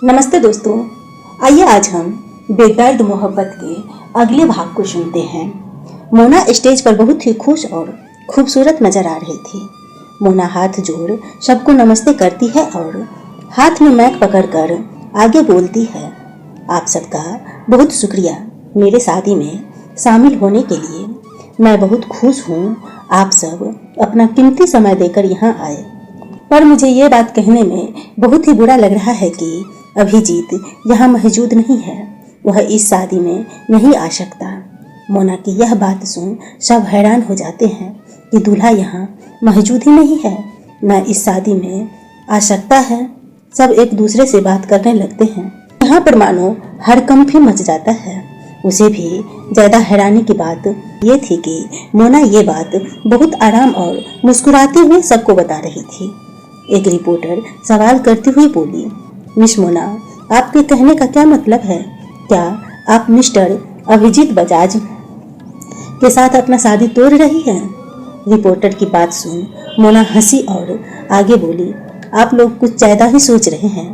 नमस्ते दोस्तों, आइए आज हम बेदर्द मोहब्बत के अगले भाग को सुनते हैं। मोना स्टेज पर बहुत ही खुश और खूबसूरत नजर आ रही थी। मोना हाथ जोड़ सबको नमस्ते करती है और हाथ में माइक पकड़कर आगे बोलती है। आप सबका बहुत शुक्रिया मेरे शादी में शामिल होने के लिए। मैं बहुत खुश हूँ आप सब अपना कीमती समय देकर यहाँ आए, पर मुझे ये बात कहने में बहुत ही बुरा लग रहा है कि अभिजीत यहाँ मौजूद नहीं है। वह इस शादी में नहीं आ सकता। मोना की यह बात सुन सब हैरान हो जाते हैं कि दूल्हा यहाँ मौजूद ही नहीं है, न इस शादी में आ सकता है। सब एक दूसरे से बात करने लगते हैं। यहाँ पर मानो हड़कंप ही मच जाता है। उसे भी ज़्यादा हैरानी की बात ये थी कि मोना ये बात बहुत आराम और मुस्कुराते हुए सबको बता रही थी। एक रिपोर्टर सवाल करती हुई बोली, मिस मोना, आपके कहने का क्या मतलब है? क्या आप मिस्टर अभिजीत बजाज के साथ अपना शादी तोड़ रही हैं? रिपोर्टर की बात सुन मोना हंसी और आगे बोली, आप लोग कुछ ज़्यादा ही सोच रहे हैं।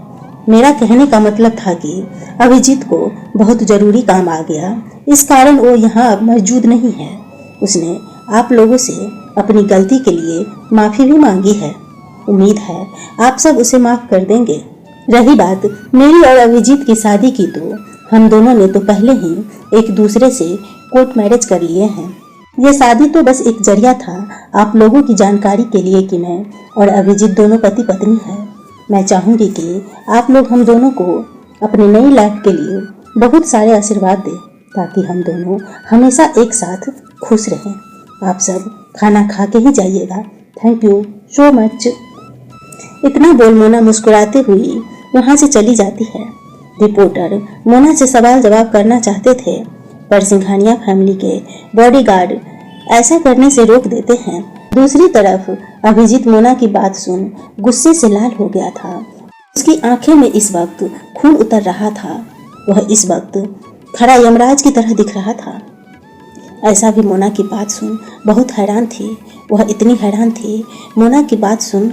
मेरा कहने का मतलब था कि अभिजीत को बहुत ज़रूरी काम आ गया, इस कारण वो यहाँ अब मौजूद नहीं है। उसने आप लोगों से अपनी गलती के लिए माफ़ी भी मांगी है। उम्मीद है आप सब उसे माफ़ कर देंगे। रही बात मेरी और अभिजीत की शादी की, तो हम दोनों ने तो पहले ही एक दूसरे से कोर्ट मैरिज कर लिए हैं। ये शादी तो बस एक जरिया था आप लोगों की जानकारी के लिए कि मैं और अभिजीत दोनों पति पत्नी हैं। मैं चाहूँगी कि आप लोग हम दोनों को अपनी नई लाइफ के लिए बहुत सारे आशीर्वाद दें, ताकि हम दोनों हमेशा एक साथ खुश रहें। आप सब खाना खा के ही जाइएगा। Thank you so much. इतना बोल मोना मुस्कुराते हुई वहाँ से चली जाती है। रिपोर्टर मोना से सवाल जवाब करना चाहते थे, पर सिंघानिया फैमिली के बॉडीगार्ड ऐसा करने से रोक देते हैं। दूसरी तरफ अभिजीत मोना की बात सुन गुस्से से लाल हो गया था। उसकी आंखें में इस वक्त खून उतर रहा था। वह इस वक्त खड़ा यमराज की तरह दिख रहा था। ऐसा भी मोना की बात सुन बहुत हैरान थी। वह इतनी हैरान थी, मोना की बात सुन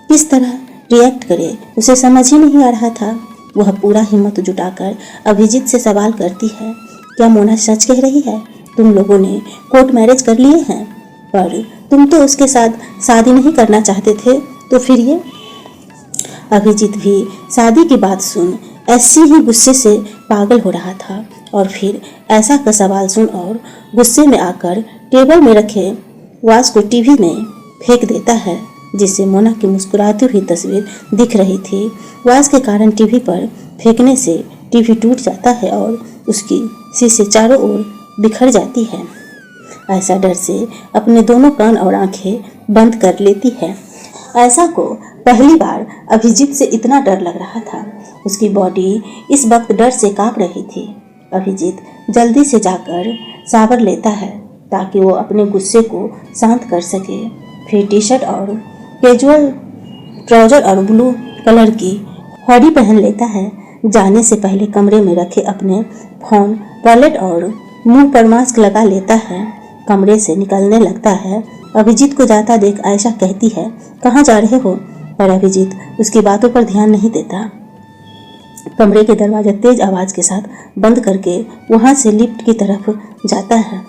किस तरह रिएक्ट करे उसे समझ ही नहीं आ रहा था। वह पूरा हिम्मत जुटाकर अभिजीत से सवाल करती है, क्या मोना सच कह रही है? तुम लोगों ने कोर्ट मैरिज कर लिए हैं, पर तुम तो उसके साथ शादी नहीं करना चाहते थे, तो फिर ये? अभिजीत भी शादी की बात सुन ऐसी ही गुस्से से पागल हो रहा था, और फिर ऐसा का सवाल सुन और गुस्से में आकर टेबल में रखे वास को टीवी में फेंक देता है, जिससे मोना की मुस्कुराती हुई तस्वीर दिख रही थी। वास के कारण टीवी पर फेंकने से टीवी टूट जाता है और उसकी शीशे चारों ओर बिखर जाती है। ऐसा डर से अपने दोनों कान और आंखें बंद कर लेती है। ऐसा को पहली बार अभिजीत से इतना डर लग रहा था। उसकी बॉडी इस वक्त डर से कांप रही थी। अभिजीत जल्दी से जाकर शावर लेता है ताकि वो अपने गुस्से को शांत कर सके। फिर टी शर्ट और कैजुअल ट्राउजर और ब्लू कलर की हुडी पहन लेता है। जाने से पहले कमरे में रखे अपने फोन, वॉलेट और मुंह पर मास्क लगा लेता है। कमरे से निकलने लगता है। अभिजीत को जाता देख आयशा कहती है, कहाँ जा रहे हो? पर अभिजीत उसकी बातों पर ध्यान नहीं देता। कमरे के दरवाजा तेज आवाज के साथ बंद करके वहां से लिफ्ट की तरफ जाता है।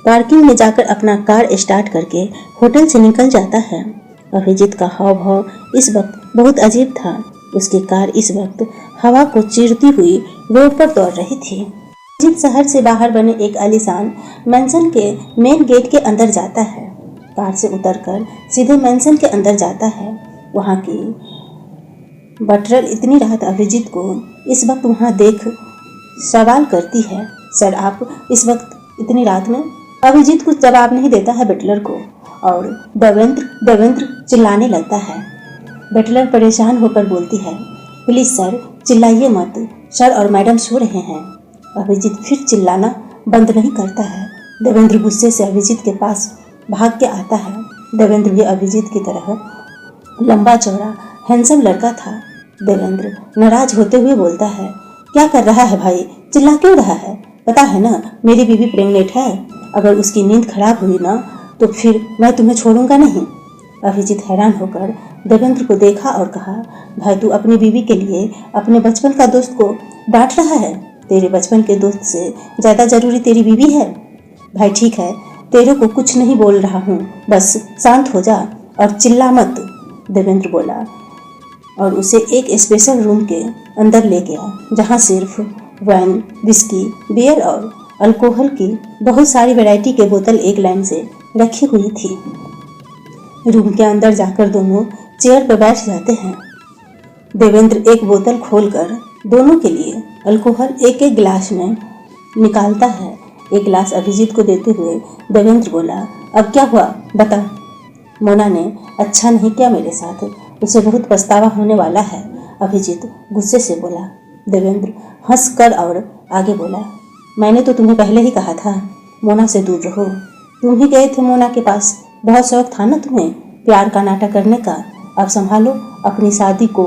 पार्किंग में जाकर अपना कार स्टार्ट करके होटल से निकल जाता है। अभिजीत का हाव भाव इस वक्त बहुत अजीब था। उसकी कार इस वक्त हवा को चीरती हुई रोड पर दौड़ रही थी। अभिजीत शहर से बाहर बने एक आलीशान मैंशन के मेन गेट के अंदर जाता है। कार से उतरकर सीधे मैंशन के अंदर जाता है। वहाँ की बटरल इतनी रात अभिजीत को इस वक्त वहाँ देख सवाल करती है, सर आप इस वक्त इतनी रात में? अभिजीत कुछ जवाब नहीं देता है बटलर को, और देवेंद्र चिल्लाने लगता है। बटलर परेशान होकर बोलती है, प्लीज सर चिल्लाइए मत, सर और मैडम सो रहे हैं। अभिजीत फिर चिल्लाना बंद नहीं करता है। देवेंद्र गुस्से से अभिजीत के पास भाग के आता है। देवेंद्र भी अभिजीत की तरह लंबा चौड़ा हैंडसम लड़का था। देवेंद्र नाराज होते हुए बोलता है, क्या कर रहा है भाई, चिल्ला क्यों रहा है? पता है ना मेरी बीवी प्रेग्नेंट है, अगर उसकी नींद खराब हुई ना तो फिर मैं तुम्हें छोड़ूंगा नहीं। अभिजीत हैरान होकर देवेंद्र को देखा और कहा, भाई तू अपनी बीवी के लिए अपने बचपन का दोस्त को डांट रहा है? तेरे बचपन के दोस्त से ज़्यादा ज़रूरी तेरी बीवी है। भाई ठीक है, तेरे को कुछ नहीं बोल रहा हूँ, बस शांत हो जा और चिल्ला मत, देवेंद्र बोला और उसे एक स्पेशल रूम के अंदर ले गया जहाँ सिर्फ वाइन, विस्की, बियर और अल्कोहल की बहुत सारी वैरायटी के बोतल एक लाइन से रखी हुई थी। रूम के अंदर जाकर दोनों चेयर पर बैठ जाते हैं। देवेंद्र एक बोतल खोलकर दोनों के लिए अल्कोहल एक एक गिलास में निकालता है। एक गिलास अभिजीत को देते हुए देवेंद्र बोला, अब क्या हुआ बता। मोना ने अच्छा नहीं किया मेरे साथ, उसे बहुत पछतावा होने वाला है, अभिजीत गुस्से से बोला। देवेंद्र हंस कर और आगे बोला, मैंने तो तुम्हें पहले ही कहा था मोना से दूर रहो। तुम ही गए थे मोना के पास, बहुत शौक था ना तुम्हें प्यार का नाटक करने का। अब संभालो अपनी शादी को,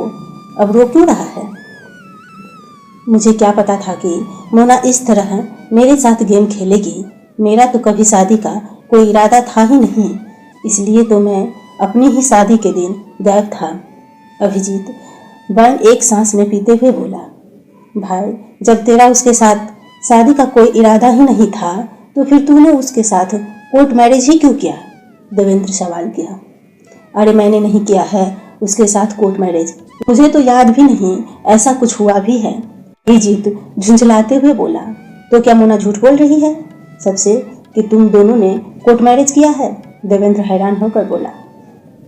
अब रो क्यों रहा है? मुझे क्या पता था कि मोना इस तरह मेरे साथ गेम खेलेगी। मेरा तो कभी शादी का कोई इरादा था ही नहीं, इसलिए तो मैं अपनी ही शादी के दिन गायब था। अभिजीत वाइन एक सांस में पीते हुए बोला, भाई जब तेरा उसके साथ शादी का कोई इरादा ही नहीं था तो फिर तूने उसके साथ कोर्ट मैरिज ही क्यों किया? देवेंद्र सवाल किया। अरे मैंने नहीं किया है उसके साथ कोर्ट मैरिज, मुझे तो याद भी नहीं ऐसा कुछ हुआ भी है, अभिजीत झुंझलाते हुए बोला। तो क्या मोना झूठ बोल रही है सबसे कि तुम दोनों ने कोर्ट मैरिज किया है? देवेंद्र हैरान होकर बोला।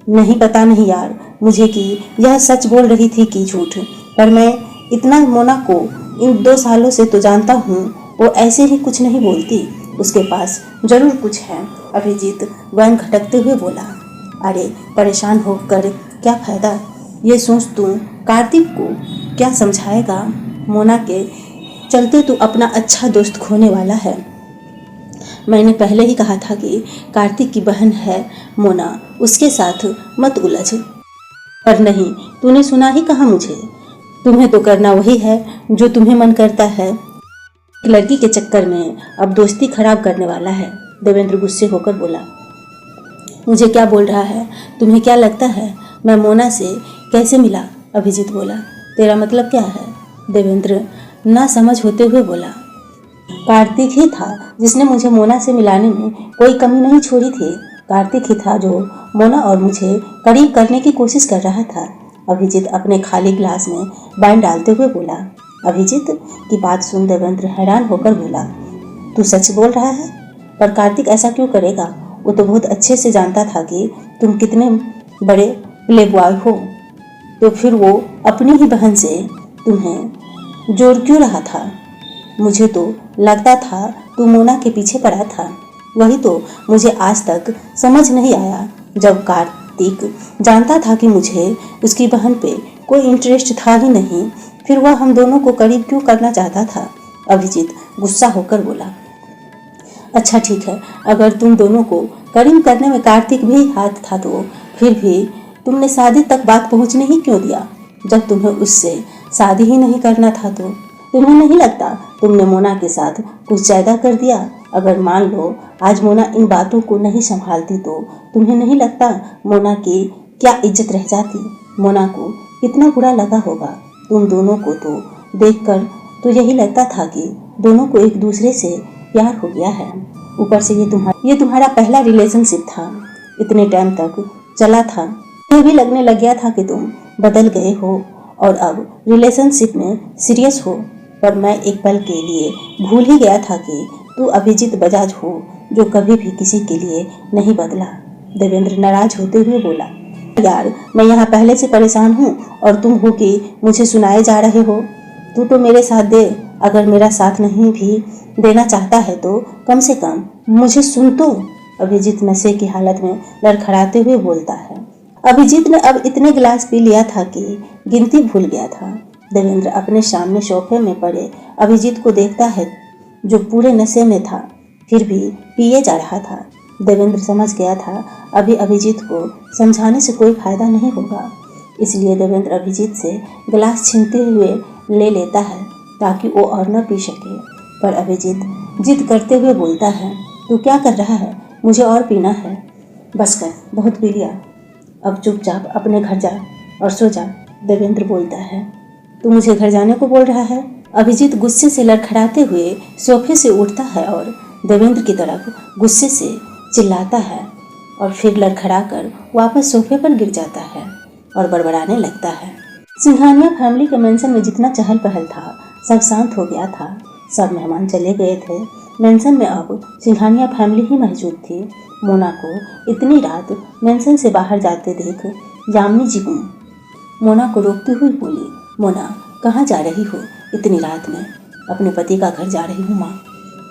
नहीं पता नहीं यार मुझे कि यह सच बोल रही थी कि झूठ, पर मैं इतना मोना को इन 2 सालों से तो जानता हूँ, वो ऐसे ही कुछ नहीं बोलती, उसके पास जरूर कुछ है, अभिजीत वाइन खटकते हुए बोला। अरे परेशान होकर क्या फायदा, ये सोच तू कार्तिक को क्या समझाएगा? मोना के चलते तू अपना अच्छा दोस्त खोने वाला है। मैंने पहले ही कहा था कि कार्तिक की बहन है मोना, उसके साथ मत उलझ। पर नहीं, तूने सुना ही कहा मुझे। तुम्हें तो करना वही है जो तुम्हें मन करता है। लड़की के चक्कर में अब दोस्ती खराब करने वाला है, देवेंद्र गुस्से होकर बोला। मुझे क्या बोल रहा है? तुम्हें क्या लगता है मैं मोना से कैसे मिला? अभिजीत बोला। तेरा मतलब क्या है? देवेंद्र ना समझ होते हुए बोला। कार्तिक ही था जिसने मुझे मोना से मिलाने में कोई कमी नहीं छोड़ी थी। कार्तिक ही था जो मोना और मुझे करीब करने की कोशिश कर रहा था, अभिजीत अपने खाली ग्लास में वाइन डालते हुए बोला। अभिजीत की बात सुन देवेंद्र हैरान होकर बोला, तू सच बोल रहा है? पर कार्तिक ऐसा क्यों करेगा? वो तो बहुत अच्छे से जानता था कि तुम कितने बड़े प्ले बॉय हो, तो फिर वो अपनी ही बहन से तुम्हें जोड़ क्यों रहा था? मुझे तो लगता था तू मोना के पीछे पड़ा था। वही तो मुझे आज तक समझ नहीं आया। जब कार्तिक जानता था कि मुझे उसकी बहन पे कोई इंटरेस्ट था ही नहीं, फिर वह हम दोनों को करीब क्यों करना चाहता था? अभिजीत गुस्सा होकर बोला। अच्छा ठीक है, अगर तुम दोनों को करीब करने में कार्तिक भी हाथ था तो फिर भी तुमने शादी तक बात पहुंचने ही क्यों दिया? जब तुम्हें उससे शादी ही नहीं करना था तो तुम्हें नहीं लगता तुमने मोना के साथ कुछ ज्यादा कर दिया? अगर मान लो आज मोना इन बातों को नहीं संभालती तो तुम्हें नहीं लगता मोना की क्या इज्जत रह जाती? मोना को कितना बुरा लगा होगा। तुम दोनों को तो देखकर तो यही लगता था कि दोनों को एक दूसरे से प्यार हो गया है। ऊपर से ये तुम्हारा पहला रिलेशनशिप था, इतने टाइम तक चला था, ये भी लगने लग गया था कि तुम बदल गए हो और अब रिलेशनशिप में सीरियस हो। पर मैं एक पल के लिए भूल ही गया था कि तू अभिजीत बजाज हो जो कभी भी किसी के लिए नहीं बदला। देवेंद्र नाराज होते हुए बोला। यार मैं यहाँ पहले से परेशान हूँ और तुम हो कि मुझे सुनाए जा रहे हो। तू तो मेरे साथ दे, अगर मेरा साथ नहीं भी देना चाहता है तो कम से कम मुझे सुन तो। अभिजीत नशे की हालत में लड़खड़ाते हुए बोलता है। अभिजीत ने अब इतने गिलास पी लिया था कि गिनती भूल गया था। देवेंद्र अपने सामने सोफे में पड़े अभिजीत को देखता है जो पूरे नशे में था फिर भी पिए जा रहा था। देवेंद्र समझ गया था अभी अभिजीत को समझाने से कोई फायदा नहीं होगा, इसलिए देवेंद्र अभिजीत से गिलास छीनते हुए ले लेता है ताकि वो और न पी सके। पर अभिजीत जिद करते हुए बोलता है, तू क्या कर रहा है? मुझे और पीना है। बस कर, बहुत पी लिया। अब चुपचाप अपने घर जा और सो जा, देवेंद्र बोलता है। तू मुझे घर जाने को बोल रहा है? अभिजीत गुस्से से लड़खड़ाते हुए सोफे से उठता है और देवेंद्र की तरफ गुस्से से चिल्लाता है और फिर लड़खड़ाकर वापस सोफे पर गिर जाता है और बड़बड़ाने लगता है। सिंघानिया फैमिली के मेंशन में जितना चहल पहल था सब शांत हो गया था। सब मेहमान चले गए थे। मेंशन में अब सिंघानिया फैमिली ही मौजूद थी। मोना को इतनी रात मेंशन से बाहर जाते देख यामिनी जी मोना को रोकती हुई बोली, मोना कहाँ जा रही हो इतनी रात में? अपने पति का घर जा रही हूँ माँ,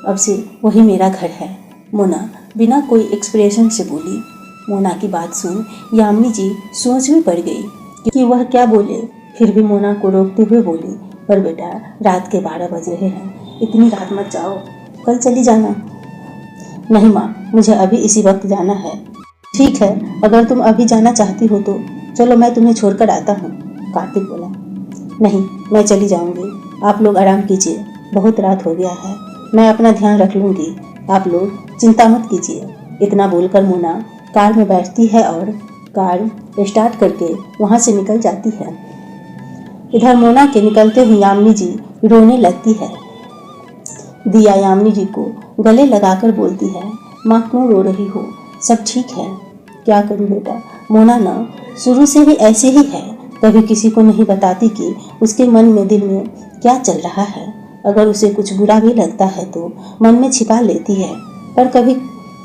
अब से वही मेरा घर है। मोना बिना कोई एक्सप्रेशन से बोली। मोना की बात सुन यामिनी जी सोच में पड़ गई कि वह क्या बोले। फिर भी मोना को रोकते हुए बोली, पर बेटा रात के 12 बज रहे हैं, इतनी रात मत जाओ, कल चली जाना। नहीं माँ, मुझे अभी इसी वक्त जाना है। ठीक है, अगर तुम अभी जाना चाहती हो तो चलो मैं तुम्हें छोड़कर आता हूँ, कार्तिक बोला। नहीं, मैं चली जाऊँगी, आप लोग आराम कीजिए, बहुत रात हो गया है, मैं अपना ध्यान रख लूँगी, आप लोग चिंता मत कीजिए। इतना बोलकर मोना कार में बैठती है और कार स्टार्ट करके वहाँ से निकल जाती है। इधर मोना के निकलते ही यामिनी जी रोने लगती है। दिया यामिनी जी को गले लगाकर बोलती है, माँ क्यों रो रही हो, सब ठीक है। क्या करूँ बेटा, मोना ना शुरू से ही ऐसे ही है, कभी किसी को नहीं बताती कि उसके मन में दिल में क्या चल रहा है। अगर उसे कुछ बुरा भी लगता है तो मन में छिपा लेती है, पर कभी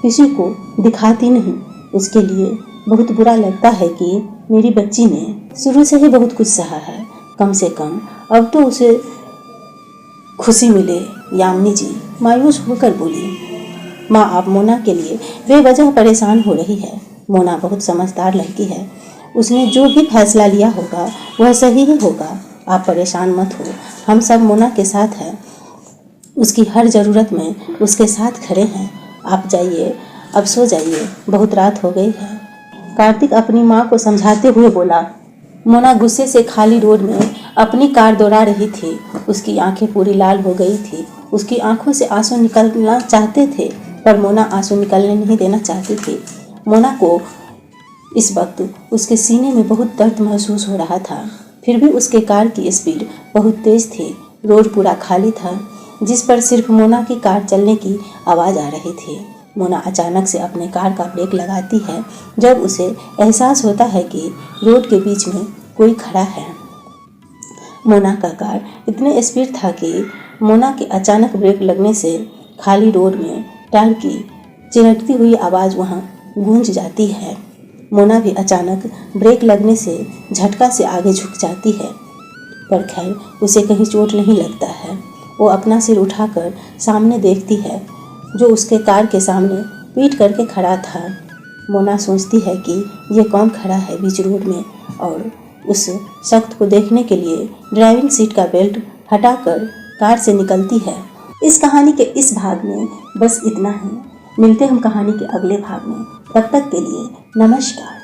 किसी को दिखाती नहीं। उसके लिए बहुत बुरा लगता है कि मेरी बच्ची ने शुरू से ही बहुत कुछ सहा है, कम से कम अब तो उसे खुशी मिले। यामिनी जी मायूस होकर बोली, माँ आप मोना के लिए बेवजह परेशान हो रही है। मोना बहुत समझदार लड़की है, उसने जो भी फैसला लिया होगा वह सही ही होगा। आप परेशान मत हो, हम सब मोना के साथ हैं, उसकी हर ज़रूरत में उसके साथ खड़े हैं। आप जाइए, अब सो जाइए, बहुत रात हो गई है। कार्तिक अपनी माँ को समझाते हुए बोला। मोना गुस्से से खाली रोड में अपनी कार दौड़ा रही थी। उसकी आंखें पूरी लाल हो गई थी। उसकी आंखों से आंसू निकलना चाहते थे, पर मोना आंसू निकलने नहीं देना चाहती थी। मोना को इस वक्त उसके सीने में बहुत दर्द महसूस हो रहा था। फिर भी उसके कार की स्पीड बहुत तेज थी। रोड पूरा खाली था, जिस पर सिर्फ मोना की कार चलने की आवाज़ आ रही थी। मोना अचानक से अपने कार का ब्रेक लगाती है जब उसे एहसास होता है कि रोड के बीच में कोई खड़ा है। मोना का कार इतने स्पीड था कि मोना के अचानक ब्रेक लगने से खाली रोड में टायर की चिरकती हुई आवाज़ वहाँ गूंज जाती है। मोना भी अचानक ब्रेक लगने से झटका से आगे झुक जाती है, पर खैर उसे कहीं चोट नहीं लगता है। वो अपना सिर उठाकर सामने देखती है, जो उसके कार के सामने पीट करके खड़ा था। मोना सोचती है कि ये कौन खड़ा है बीच रोड में, और उस शख्स को देखने के लिए ड्राइविंग सीट का बेल्ट हटाकर कार से निकलती है। इस कहानी के इस भाग में बस इतना ही। मिलते हम कहानी के अगले भाग में, तब तक के लिए नमस्कार।